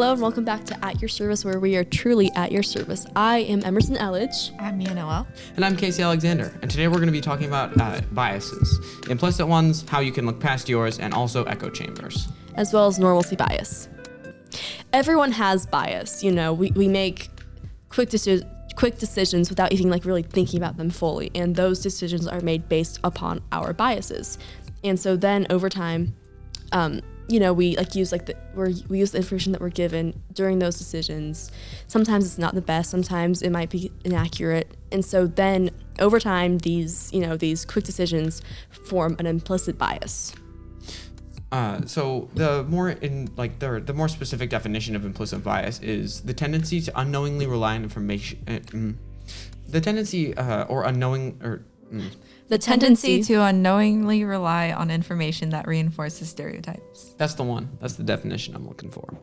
Hello and welcome back to At Your Service, where we are truly at your service. I am Emerson Elledge. I'm Mia Noel. And I'm Casey Alexander. And today we're going to be talking about biases. Implicit ones, how you can look past yours, and also echo chambers. As well as normalcy bias. Everyone has bias. You know, we make quick decisions without even like really thinking about them fully. And those decisions are made based upon our biases. And so then over time, we use the information that we're given during those decisions. Sometimes it's not the best. Sometimes it might be inaccurate. And so then over time, these quick decisions form an implicit bias. So the more specific definition of implicit bias is the tendency to unknowingly rely on information. The tendency to unknowingly rely on information that reinforces stereotypes. That's the one. That's the definition I'm looking for.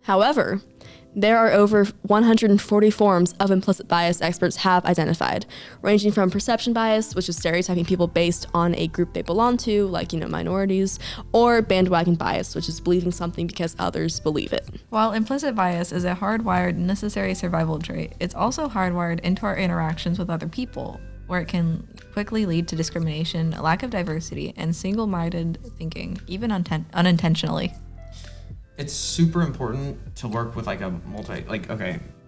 However, there are over 140 forms of implicit bias experts have identified, ranging from perception bias, which is stereotyping people based on a group they belong to, like, minorities, or bandwagon bias, which is believing something because others believe it. While implicit bias is a hardwired, necessary survival trait, it's also hardwired into our interactions with other people, where it can quickly lead to discrimination, a lack of diversity, and single-minded thinking, even unintentionally. It's super important to work with okay,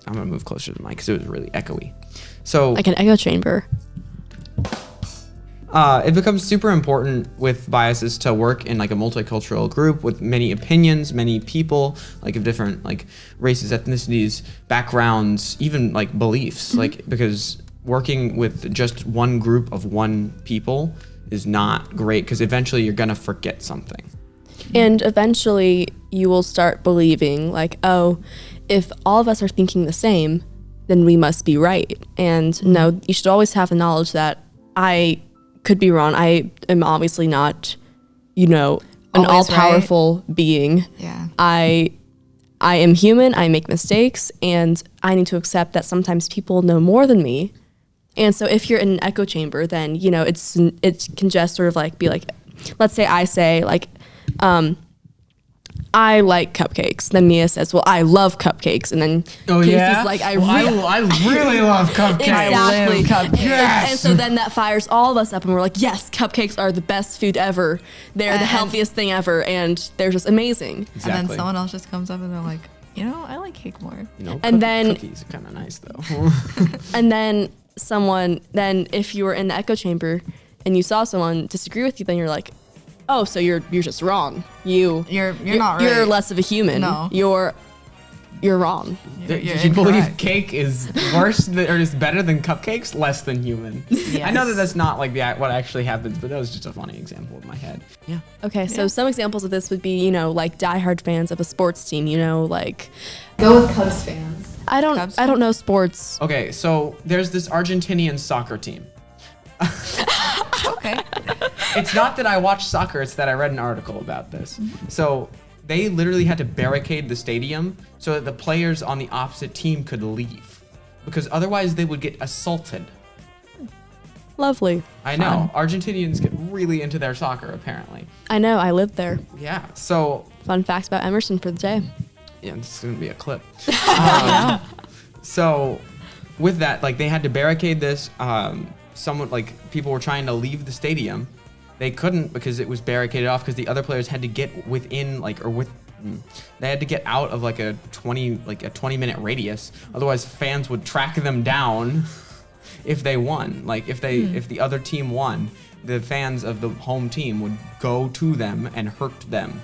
I'm gonna move closer to the mic because it was really echoey. So like an echo chamber. It becomes super important with biases to work in like a multicultural group with many opinions, many people like of different like races, ethnicities, backgrounds, even like beliefs, because working with just one group of one people is not great because eventually you're gonna forget something. And eventually you will start believing like, oh, if all of us are thinking the same, then we must be right. And no, you should always have the knowledge that I could be wrong. I am obviously not, an all-powerful being. Yeah. I am human, I make mistakes, and I need to accept that sometimes people know more than me. And so if you're in an echo chamber, then, it can just sort of like be like, let's say I say like, I like cupcakes. Then Mia says, well, I love cupcakes. And then Casey's like, I really love cupcakes. Exactly. Yes. And so then that fires all of us up and we're like, yes, cupcakes are the best food ever. They're the healthiest thing ever. And they're just amazing. Exactly. And then someone else just comes up and they're like, I like cake more. Cookies are kind of nice though. And then if you were in the echo chamber and you saw someone disagree with you, then you're like, oh, so you're just wrong. You're not right. You're less of a human. No. You're wrong. You believe cake is worse or is better than cupcakes? Less than human. Yes. I know that's not like what actually happens, but that was just a funny example in my head. Yeah. Okay, so some examples of this would be, like diehard fans of a sports team, like Go with Cubs fans. I don't know sports. Okay, so there's this Argentinian soccer team. Okay. It's not that I watch soccer, it's that I read an article about this. So they literally had to barricade the stadium so that the players on the opposite team could leave because otherwise they would get assaulted. Lovely. I know. Argentinians get really into their soccer, apparently. I know. I lived there. Yeah. So fun facts about Emerson for the day. Yeah, this is going to be a clip. So with that, they had to barricade this. People were trying to leave the stadium. They couldn't because it was barricaded off because the other players had to get within they had to get out of a 20-minute radius. Otherwise fans would track them down if they won. If the other team won, the fans of the home team would go to them and hurt them.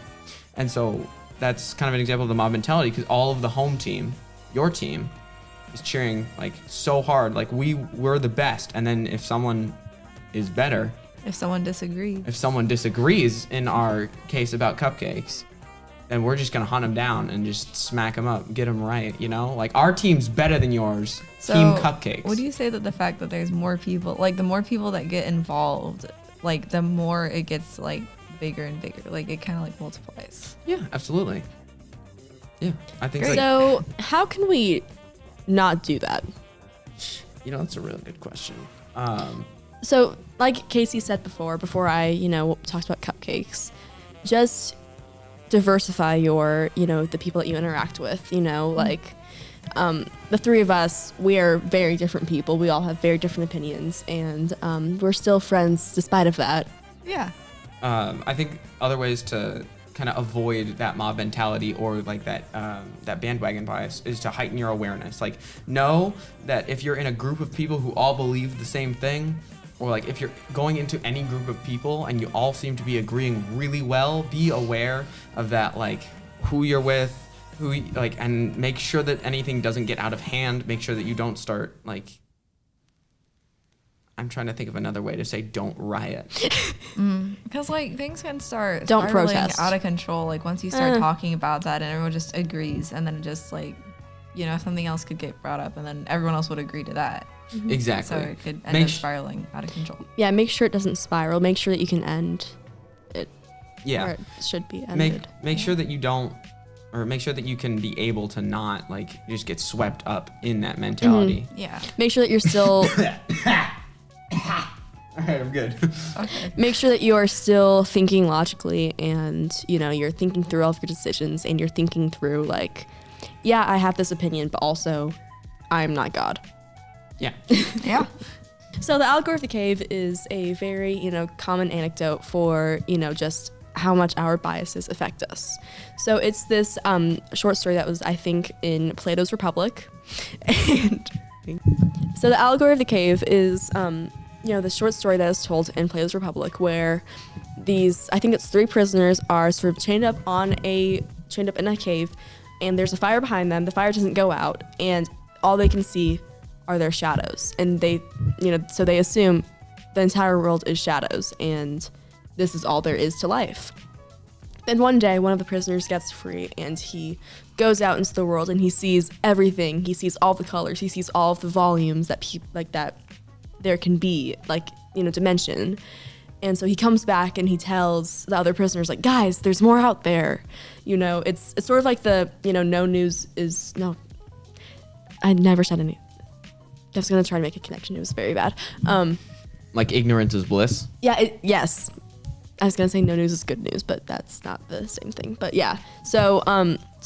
And so that's kind of an example of the mob mentality because all of the home team, your team, is cheering so hard, we're the best. And then if someone is better, If someone disagrees in our case about cupcakes, then we're just gonna hunt them down and just smack them up, get them right. Our team's better than yours. So, Team Cupcakes. Would you say that the fact that there's more people, the more people that get involved, the more it gets bigger and bigger, it kind of multiplies? Yeah, absolutely. Yeah, I think so. How can we not do that? That's a really good question. So, like Casey said before I, talked about cupcakes, just diversify your, the people that you interact with, like the three of us, we are very different people. We all have very different opinions, and we're still friends despite of that. Yeah. I think other ways to kind of avoid that mob mentality or like that bandwagon bias is to heighten your awareness. Like, know that if you're in a group of people who all believe the same thing, or like if you're going into any group of people and you all seem to be agreeing really well, be aware of that, like who you're with, and make sure that anything doesn't get out of hand. Make sure that you don't start like, I'm trying to think of another way to say don't riot. Because like things can start Don't spiraling protest. out of control. Like once you start talking about that and everyone just agrees, and then it just like, something else could get brought up and then everyone else would agree to that. Exactly. So it could end up spiraling out of control. Yeah, make sure it doesn't spiral. Make sure that you can end it Yeah. where it should be ended. Make sure that you don't, or make sure that you can be able to not like just get swept up in that mentality. Yeah. Make sure that you're still All right, I'm good. Okay. make sure that you are still thinking logically, and you're thinking through all of your decisions, and you're thinking through like, yeah, I have this opinion, but also I'm not God. Yeah. Yeah. So the Al Gore of the Cave is a very, common anecdote for, just how much our biases affect us. So it's this short story that was, I think, in Plato's Republic. And so the Al Gore of the Cave is, the short story that is told in Plato's Republic, where I think it's 3 prisoners are sort of chained up in a cave, and there's a fire behind them. The fire doesn't go out, and all they can see are their shadows, and they so they assume the entire world is shadows and this is all there is to life. Then one day one of the prisoners gets free, and he goes out into the world, and he sees everything. He sees all the colors, he sees all of the volumes that that there can be, dimension. And so he comes back and he tells the other prisoners, like, guys, there's more out there. It's sort of like the no news is no. I never said any. I was going to try to make a connection. It was very bad. Like ignorance is bliss. Yeah, yes. I was going to say no news is good news, but that's not the same thing. But yeah. So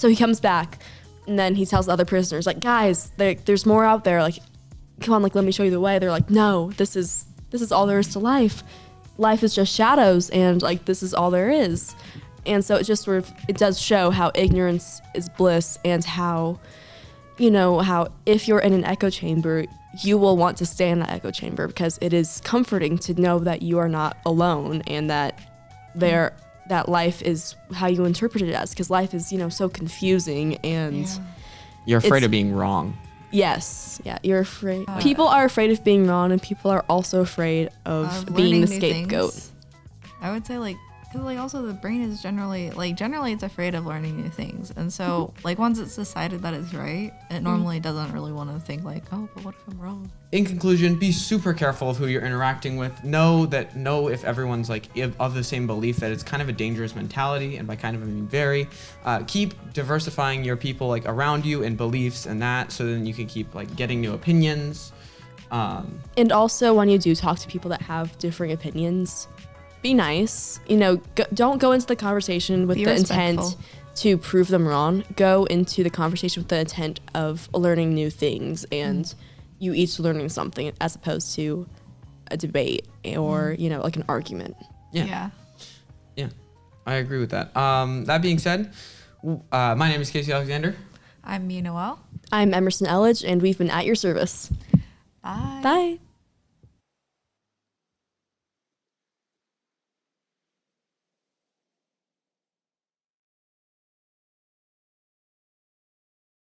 he comes back, and then he tells the other prisoners, like, guys, there's more out there. Like, come on, like, let me show you the way. They're like, no, this is all there is to life. Life is just shadows, and like, this is all there is. And so it just it does show how ignorance is bliss, and how if you're in an echo chamber, you will want to stay in that echo chamber, because it is comforting to know that you are not alone, and that that life is how you interpret it as, because life is, so confusing, and You're afraid of being wrong. yes, yeah, you're afraid. People are afraid of being wrong, and people are also afraid of being the learning new scapegoat. things. I would say because also the brain is generally it's afraid of learning new things, and so like once it's decided that it's right, it normally doesn't really want to think like, oh, but what if I'm wrong? In conclusion, be super careful of who you're interacting with. Know if everyone's like of the same belief, that it's kind of a dangerous mentality, and by kind of I mean very. Keep diversifying your people like around you and beliefs and that, so then you can keep like getting new opinions. And also, when you do talk to people that have differing opinions, be nice. Don't go into the conversation with Be the intent respectful. to prove them wrong. Go into the conversation with the intent of learning new things, and you each learning something, as opposed to a debate or like an argument. Yeah, I agree with that. That being said, my name is Casey Alexander. I'm Mia Noel. I'm Emerson Elledge, and we've been at your service. Bye. Bye.